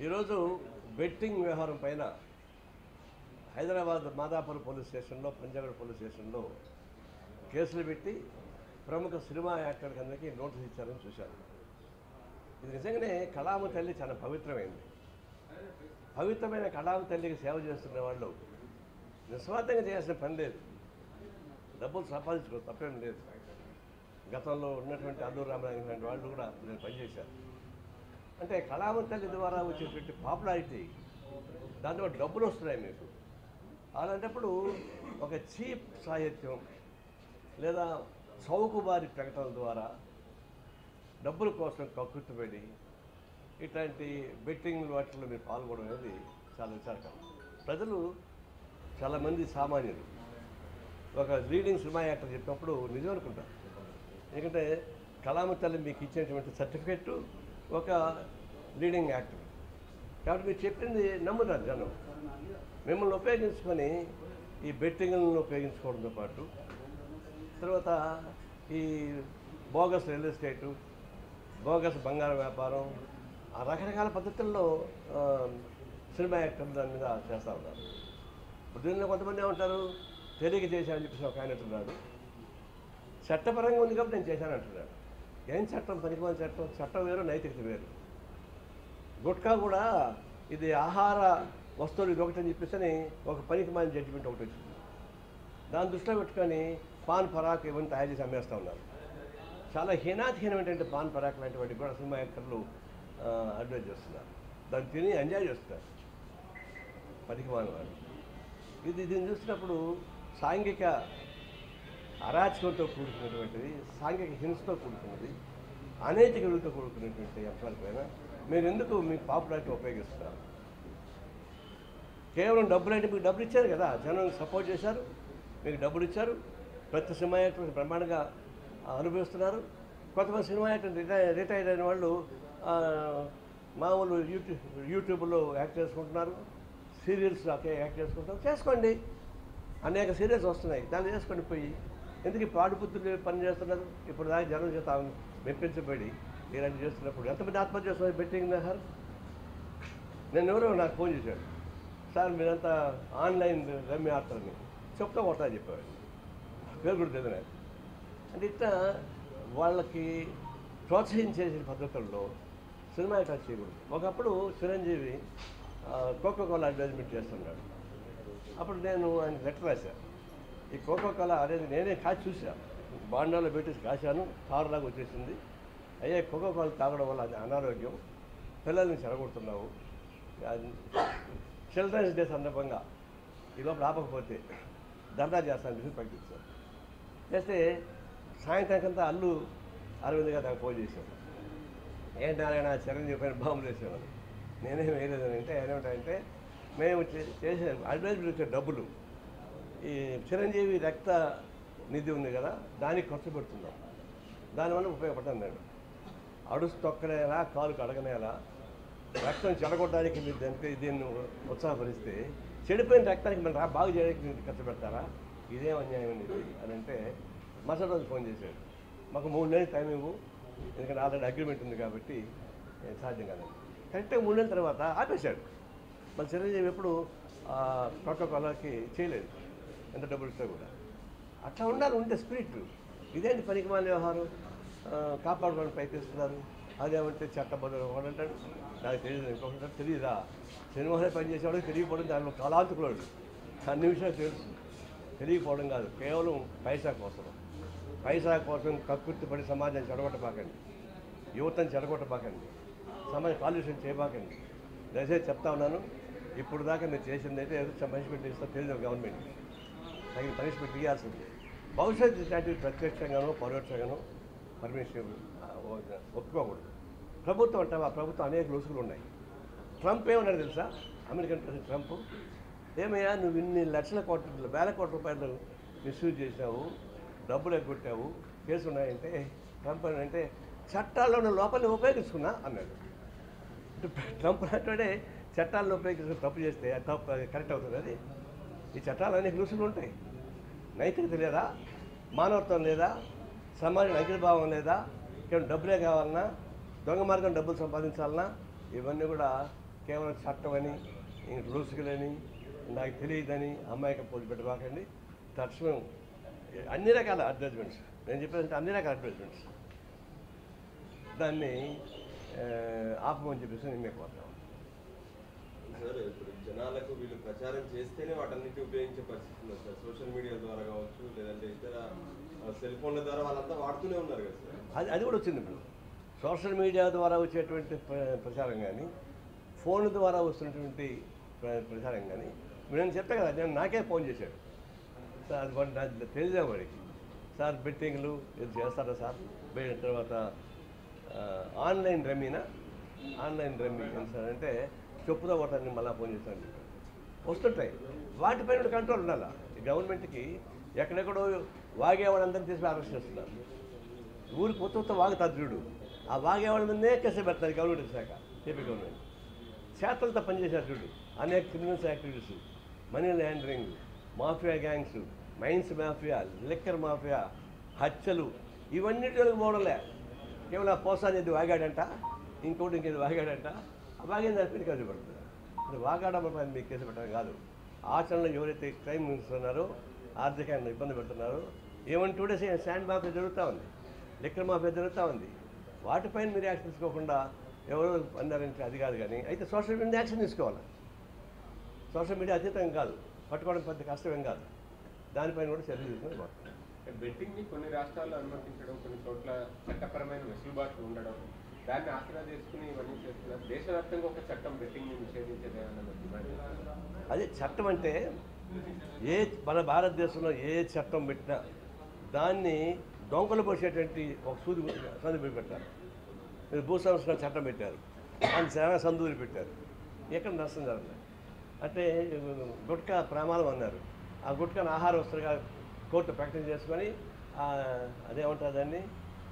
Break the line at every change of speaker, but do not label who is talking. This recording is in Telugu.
ఈరోజు బెట్టింగ్ వ్యవహారం పైన హైదరాబాద్ మాదాపూర్ పోలీస్ స్టేషన్లో పంజాగఢ్ పోలీస్ స్టేషన్లో కేసులు పెట్టి ప్రముఖ సినిమా యాక్టర్కి అందరికీ నోటీస్ ఇచ్చారని చూశాను. ఇది నిజంగానే కళామ తల్లి చాలా పవిత్రమైంది. పవిత్రమైన కళామ తల్లికి సేవ చేస్తున్న వాళ్ళు నిస్వార్థంగా చేయాల్సిన పని లేదు. డబ్బులు సంపాదించుకో తప్పేం లేదు. గతంలో ఉన్నటువంటి అల్లూరు రామరాజు లాంటి వాళ్ళు కూడా నేను పనిచేశారు. అంటే కళామ తల్లి ద్వారా వచ్చేటువంటి పాపులారిటీ, దాంతో డబ్బులు వస్తున్నాయి మీకు. అలాంటప్పుడు ఒక చీప్ సాహిత్యం లేదా చౌకబారి ప్రకటనల ద్వారా డబ్బుల కోసం కక్కుర్తిపడి ఇట్లాంటి బెట్టింగ్ వాటిల్లో మీరు పాల్గొనడం అనేది చాలా విచారకరం. ప్రజలు చాలామంది సామాన్యులు ఒక లీడింగ్ సినిమా యాక్టర్ చెప్పినప్పుడు నిజం అనుకుంటారు. ఎందుకంటే కళామ తల్లి మీకు ఇచ్చినటువంటి సర్టిఫికెట్ ఒక లీడింగ్ యాక్టర్ కాబట్టి మీరు చెప్పింది నమ్ముతారు జనం. మిమ్మల్ని ఉపయోగించుకొని ఈ బెట్టింగ్లను ఉపయోగించుకోవడంతో పాటు తర్వాత ఈ బోగస్ రియల్ ఎస్టేటు, బోగస్ బంగారం వ్యాపారం, ఆ రకరకాల పద్ధతుల్లో సినిమా యాక్టర్లు దాని మీద చేస్తూ ఉన్నారు. దీనిలో కొంతమంది ఏమంటారు, తెలియక చేశానని చెప్పేసి ఒక ఆయన అంటున్నాడు. చట్టపరంగా ఉంది కాబట్టి నేను చేశాను అంటున్నాడు. ఏం చట్టం? పనికిమాలిన చట్టం. చట్టం వేరు, నైతికత వేరు. గుట్కా కూడా ఇది ఆహార వస్తువులు ఇది ఒకటని చెప్పేసి ఒక పనికిమాలిన జడ్జిమెంట్ ఒకటి వచ్చింది. దాన్ని దృష్టిలో పెట్టుకొని పాన్ పరాక్ ఇవన్నీ తయారు చేసి అమ్మేస్తూ ఉన్నారు. చాలా హీనాతిహీనమైనటువంటి పాన్ పరాక్ లాంటి వాటికి కూడా సినిమా యాక్టర్లు అడ్వైజ్ చేస్తున్నారు. దాన్ని తిని ఎంజాయ్ చేస్తున్నారు పనికిమాలిన వాళ్ళు. దీన్ని చూసినప్పుడు సాంఘిక అరాచకంతో కూడుకున్నటువంటిది, సాంఘిక హింసతో కూడుకున్నది, అనైతిక విలువతో కూడుకున్నటువంటి అంశాలపైన మీరు ఎందుకు మీ పాపులారిటీ ఉపయోగిస్తున్నారు? కేవలం డబ్బులు అంటే మీకు డబ్బులు ఇచ్చారు కదా, జనం సపోర్ట్ చేశారు, మీకు డబ్బులు ఇచ్చారు, ప్రతి సినిమా యాక్టర్ బ్రహ్మాండంగా అనుభవిస్తున్నారు. కొంతమంది సినిమా యాక్టర్ రిటైర్ అయిన వాళ్ళు మామూలు యూట్యూబ్లో యాక్ట్ చేసుకుంటున్నారు, సీరియల్స్ యాక్ట్ చేసుకుంటున్నారు. చేసుకోండి, అనేక సీరియల్స్ వస్తున్నాయి, దాన్ని చేసుకొని పోయి ఎందుకు పాడుపుత్రులు పని చేస్తున్నారు? ఇప్పుడు దాకా జనం చేత మెప్పించబడి ఇలాంటి చేస్తున్నప్పుడు ఎంతమంది ఆత్మహత్య చేస్తున్నారు బెట్టింగ్ నహర్. నేను ఎవరో నాకు ఫోన్ చేశాడు, సార్ మీరంతా ఆన్లైన్ రమ్మి ఆడతారని చెప్తా కొడతా చెప్పేవాడు. పేరు కూడా తెలియదు నాకు. అంటే ఇట్లా వాళ్ళకి ప్రోత్సహించే పద్ధతుల్లో సినిమా యాక్టర్ చేయకూడదు. ఒకప్పుడు చిరంజీవి కోకోకోలా అడ్వర్టైజ్మెంట్ చేస్తున్నాడు. అప్పుడు నేను ఆయన లెటర్ రాశాను, ఈ కోకోకోలా అనేది నేనే కాచి చూశాను, బాండాలో పెట్టి కాశాను, తారులాగా వచ్చేసింది. అయ్యే కోకోకోలా తాగడం వల్ల అది అనారోగ్యం, పిల్లల్ని చెడగొడుతున్నావు, చిల్డ్రన్స్ డే సందర్భంగా ఈ లోపల ఆపకపోతే ధర్నా చేస్తానని చెప్పి ప్రకటించాను. చేస్తే సాయంత్రానికంతా అల్లు అరవింద్ గారు నాకు ఫోన్ చేశాను. ఏంటి ఆయన చిరంజీవి పైన బాంబులు వేసేవాళ్ళు. నేనేం వేయలేదని అంటే ఏమంటాయంటే, మేము చేసే అడ్వైజర్ వచ్చే డబ్బులు ఈ చిరంజీవి రక్త నిధి ఉంది కదా, దానికి ఖర్చు పెడుతున్నాం, దానివల్ల ఉపయోగపడుతుంది. నేను అడుసు తొక్కనేలా, కాలు కడగనేలా, రక్తం చెడగొట్టడానికి మీరు దీన్ని ఉత్సాహపరిస్తే చెడిపోయిన రక్తానికి మనం బాగు చేయడానికి మీరు ఖర్చు పెడతారా? ఇదేం అన్యాయం ఇది అని అంటే మరుసటి రోజు ఫోన్ చేశాడు, మాకు 3 నెలలు టైం ఇవ్వు, ఎందుకంటే ఆల్రెడీ అగ్రిమెంట్ ఉంది కాబట్టి సాధ్యం కాదండి. కరెక్ట్గా 3 నెలల తర్వాత ఆపేశాడు. మన చిరంజీవి ఎప్పుడు కోకోకోలాకి చేయలేదు, ఎంత డబ్బులు ఇస్తా కూడా. అట్లా ఉండాలి, ఉంటే స్పిరిట్. ఇదేంటి పనికిమాలిన వ్యవహారం, కాపాడుకోవడానికి ప్రయత్నిస్తున్నారు. అదేమంటే చట్టబద్ధం ఒకటి అంటాడు, నాకు తెలియదు, ఇంకొకటి తెలియదా? సినిమాలో పనిచేసేవాడు తెలియకపోవడం దానిలో కళాంతకుడు, అన్ని విషయాలు తెలుసు. తెలియకపోవడం కాదు, కేవలం పైసా కోసం కక్కుర్తిపడి సమాజాన్ని చెడగొట్టబాకండి, యువతను చెడగొట్టబాకండి, సమాజ కాలుష్యం చేయబాకండి. దయచేసి చెప్తా ఉన్నాను, ఇప్పుడు దాకా మీరు చేసింది అయితే ఏదో పనిష్మెంట్ ఇస్తా తెలియదు, గవర్నమెంట్ తగిన పనిష్మెంట్ ఇవ్వాల్సింది. భవిష్యత్తు ఇట్లాంటివి ప్రత్యక్షంగానో పరోక్షంగానో పర్మిషన్ ఒప్పుకోకూడదు. ప్రభుత్వం అంటే ఆ ప్రభుత్వం అనేక రుసుగులు ఉన్నాయి. ట్రంప్ ఏమన్నాడు తెలుసా? అమెరికన్ ప్రెసిడెంట్ ట్రంప్, ఏమయ్యా నువ్వు ఇన్ని లక్షల కోట్ల వేల కోట్ల రూపాయలు మిస్యూజ్ చేసావు, డబ్బులు ఎగ్గొట్టావు, కేసు ఉన్నాయంటే ట్రంప్ అంటే చట్టాల్లో ఉన్న లోపలిని ఉపయోగించుకున్నా అన్నాడు. ట్రంప్ అంటే చట్టాలను ఉపయోగించుకుని తప్పు చేస్తే అది తప్పు కరెక్ట్ అవుతుంది. అది ఈ చట్టాలు అనేక రుసుగులు ఉంటాయి. నైతికత లేదా, మానవత్వం లేదా, సమాజం ఐక్య భావం లేదా, కేవలం డబ్బులే కావాలన్నా దొంగ మార్గం డబ్బులు సంపాదించాలన్నా ఇవన్నీ కూడా కేవలం చట్టం అని రూల్స్కి నాకు తెలియదని అమ్మాయికి పోటీ పెట్టబాకండి. తక్షణం అన్ని రకాల అడ్వర్టైజ్మెంట్స్, నేను చెప్పేదంటే అన్ని రకాల అడ్వర్టైజ్మెంట్స్ దాన్ని ఆపమని చెప్పేసి నేను మీకు కోరుతాను.
సార్ ఇప్పుడు జనాలకు వీళ్ళు ప్రచారం చేస్తేనే వాటన్నిటి ఉపయోగించే పరిస్థితి ఉంది సార్. సోషల్ మీడియా ద్వారా కావచ్చు, లేదంటే ఇతర సెల్ ఫోన్ల ద్వారా వాళ్ళంతా వాడుతూనే ఉన్నారు కదా సార్.
అది కూడా వచ్చింది. ఇప్పుడు సోషల్ మీడియా ద్వారా వచ్చేటువంటి ప్రచారం కానీ, ఫోన్ ద్వారా వస్తున్నటువంటి ప్రచారం కానీ, నేను చెప్పా కదా, నేను నాకే ఫోన్ చేశాడు సార్, నాకు తెలియదు వాడికి, సార్ బెట్టింగ్లు ఇది చేస్తారా సార్, తర్వాత ఆన్లైన్ రమ్మీనా, ఆన్లైన్ రమ్మీ సార్ అంటే చెప్పుతో కొట్టాలని మళ్ళీ ఫోన్ చేస్తాను చెప్పాను. వస్తుంటాయి, వాటిపైన కంట్రోల్ ఉండాలి. గవర్నమెంట్కి ఎక్కడెక్కడో వాగేవాళ్ళందరినీ తీసుకుని అరెస్ట్ చేస్తున్నారు. ఊరికి కొత్త వాగుతారు చూడు, ఆ వాగేవాళ్ళందరినే కేసు పెడతారు గవర్నమెంట్ శాఖ, ఏపీ గవర్నమెంట్. చేతలతో పనిచేశారు చూడు, అనేక criminals activities, money laundering, mafia gangs, mines mafia, liquor mafia, హత్యలు, ఇవన్నిటిలోకి పోవడంలే. కేవలం పోసానేది వాగాడంట, ఇంకోటి ఇంకేది వాగాడంట, ఆ వాగిన దాని కేసు పెడుతుంది. అది వాగాడం మీకు కేసు పెట్టడం కాదు. ఆచరణలో ఎవరైతే క్రైమ్ చేస్తున్నారో, ఆర్థికంగా ఇబ్బంది పెడుతున్నారో, ఏమని 2 days శాండ్ మాఫియా జరుగుతూ ఉంది, లిక్కర్ మాఫియా జరుగుతూ ఉంది. వాటిపైన మీరు యాక్షన్ తీసుకోకుండా ఎవరో అన్నారంటే అది కాదు. కానీ అయితే సోషల్ మీడియా యాక్షన్ తీసుకోవాలి. సోషల్ మీడియా అతీతం కాదు, పట్టుకోవడం పెద్ద కష్టమేం కాదు. దానిపైన కూడా చర్యలు తీసుకుని పోతుంది.
బెట్టింగ్ని కొన్ని రాష్ట్రాల్లో అనుమతించడం, కొన్ని చోట్ల చట్టపరమైన వెసులుబాట్లు ఉండడం, దాన్ని ఆసరా చేసుకుని ఇవన్నీ చేస్తున్నారు. దేశవ్యాప్తంగా ఒక చట్టం బెట్టింగ్ని నిషేధించేదేమన్నా డిమాండ్.
అదే చట్టం అంటే మన భారతదేశంలో ఏ చట్టం పెట్టినా దాన్ని డొంకలు పోసేటువంటి ఒక సందులు పెట్టారు. భూ సంస్కరణ చట్టం పెట్టారు, దాన్ని చాలా సందులు పెట్టారు. ఎక్కడ నష్టం జరగలేదు. అంటే గుట్కా ప్రమాదం అన్నారు, ఆ గుట్కాను ఆహార వస్తువుగా కోర్టు ప్రకటన చేసుకొని అదేమంటారు దాన్ని